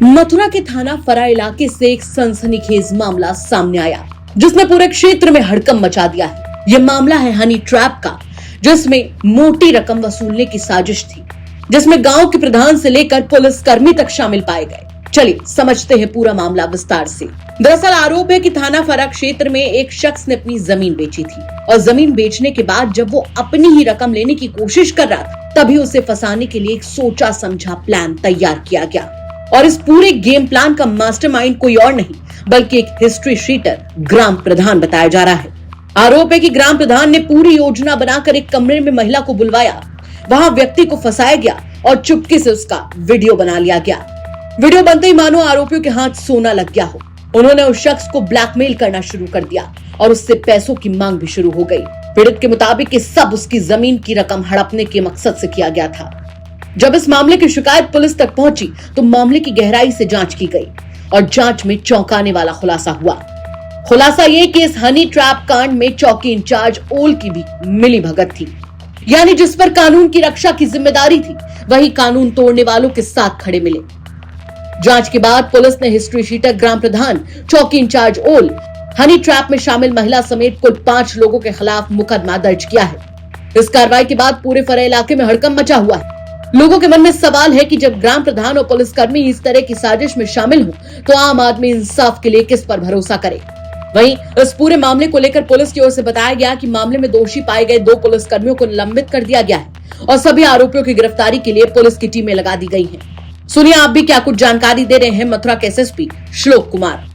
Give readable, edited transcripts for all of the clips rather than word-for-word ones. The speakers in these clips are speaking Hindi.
मथुरा के थाना फरा इलाके से एक सनसनीखेज मामला सामने आया जिसने पूरे क्षेत्र में हड़कंप मचा दिया है। यह मामला है हनी ट्रैप का, जिसमें मोटी रकम वसूलने की साजिश थी, जिसमें गांव के प्रधान से लेकर पुलिसकर्मी तक शामिल पाए गए। चलिए समझते हैं पूरा मामला विस्तार से। दरअसल आरोप है कि थाना फरा क्षेत्र में एक शख्स ने अपनी जमीन बेची थी और जमीन बेचने के बाद जब वो अपनी ही रकम लेने की कोशिश कर रहा था, तभी उसे फंसाने के लिए एक सोचा समझा प्लान तैयार किया गया। और इस पूरे गेम प्लान का मास्टरमाइंड कोई और नहीं बल्कि एक हिस्ट्री शीटर ग्राम प्रधान बताया जा रहा है। आरोप है कि ग्राम प्रधान ने पूरी योजना बनाकर एक कमरे में महिला को बुलवाया, वहां व्यक्ति को फंसाया गया और चुपके से उसका वीडियो बना लिया गया। वीडियो बनते ही मानो आरोपियों के हाथ सोना लग गया हो। उन्होंने उस शख्स को ब्लैकमेल करना शुरू कर दिया और उससे पैसों की मांग भी शुरू हो गई। पीड़ित के मुताबिक ये सब उसकी जमीन की रकम हड़पने के मकसद से किया गया था। जब इस मामले की शिकायत पुलिस तक पहुंची तो मामले की गहराई से जांच की गई और जांच में चौंकाने वाला खुलासा हुआ। खुलासा ये कि इस हनी ट्रैप कांड में चौकी इंचार्ज ओल की भी मिली भगत थी, यानी जिस पर कानून की रक्षा की जिम्मेदारी थी वही कानून तोड़ने वालों के साथ खड़े मिले। जांच के बाद पुलिस ने हिस्ट्री शीटर ग्राम प्रधान, चौकी इंचार्ज ओल, हनी ट्रैप में शामिल महिला समेत कुल 5 लोगों के खिलाफ मुकदमा दर्ज किया है। इस कार्रवाई के बाद पूरे फरा इलाके में हड़कंप मचा हुआ है। लोगों के मन में सवाल है कि जब ग्राम प्रधान और पुलिसकर्मी इस तरह की साजिश में शामिल हो तो आम आदमी इंसाफ के लिए किस पर भरोसा करे। वहीं इस पूरे मामले को लेकर पुलिस की ओर से बताया गया कि मामले में दोषी पाए गए 2 पुलिसकर्मियों को निलंबित कर दिया गया है और सभी आरोपियों की गिरफ्तारी के लिए पुलिस की टीमें लगा दी गई हैं। सुनिए आप भी क्या कुछ जानकारी दे रहे हैं मथुरा के एसएसपी श्लोक कुमार।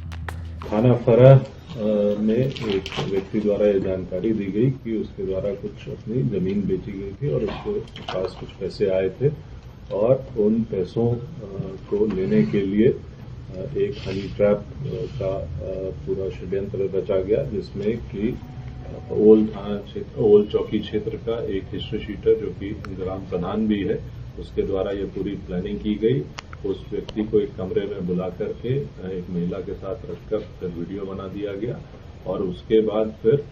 थाना फरा में एक व्यक्ति द्वारा ये जानकारी दी गई कि उसके द्वारा कुछ अपनी जमीन बेची गई थी और उसके पास कुछ पैसे आए थे और उन पैसों को लेने के लिए एक हनी ट्रैप का पूरा षड्यंत्र रचा गया, जिसमें कि ओल थाना क्षेत्र, ओल चौकी क्षेत्र का एक हिस्ट्री शीटर जो कि ग्राम प्रधान भी है, उसके द्वारा ये पूरी प्लानिंग की गई। उस व्यक्ति को एक कमरे में बुला करके एक महिला के साथ रखकर फिर वीडियो बना दिया गया और उसके बाद फिर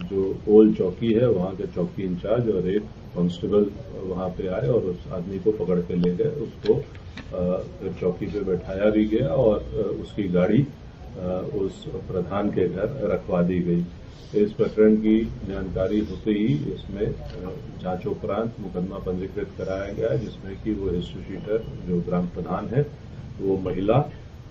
जो ओल चौकी है वहां के चौकी इंचार्ज और एक कांस्टेबल वहां पे आए और उस आदमी को पकड़ के ले गए। उसको फिर चौकी पे बैठाया भी गया और उसकी गाड़ी उस प्रधान के घर रखवा दी गई। इस प्रकरण की जानकारी होते ही इसमें जांच उपरांत मुकदमा पंजीकृत कराया गया, जिसमें कि वो हिस्ट्री शीटर जो ग्राम प्रधान है, वो महिला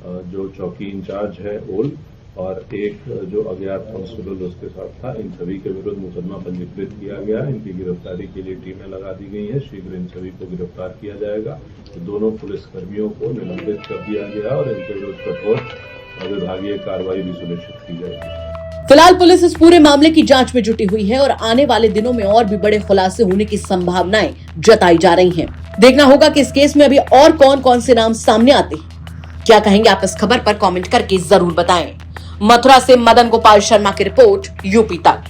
जो चौकी इंचार्ज है ओल और एक जो अज्ञात कांस्टेबल उसके साथ था, इन सभी के विरुद्ध मुकदमा पंजीकृत किया गया। इनकी गिरफ्तारी के लिए टीमें लगा दी गई हैं। शीघ्र इन सभी को गिरफ्तार किया जाएगा। दोनों पुलिसकर्मियों को निलंबित कर दिया गया और इनके विरुद्ध कठोर विभागीय कार्रवाई भी सुनिश्चित की जाएगी। फिलहाल पुलिस इस पूरे मामले की जांच में जुटी हुई है और आने वाले दिनों में और भी बड़े खुलासे होने की संभावनाएं जताई जा रही हैं। देखना होगा कि इस केस में अभी और कौन कौन से नाम सामने आते हैं। क्या कहेंगे आप इस खबर पर कमेंट करके जरूर बताएं। मथुरा से मदन गोपाल शर्मा की रिपोर्ट, यूपी तक।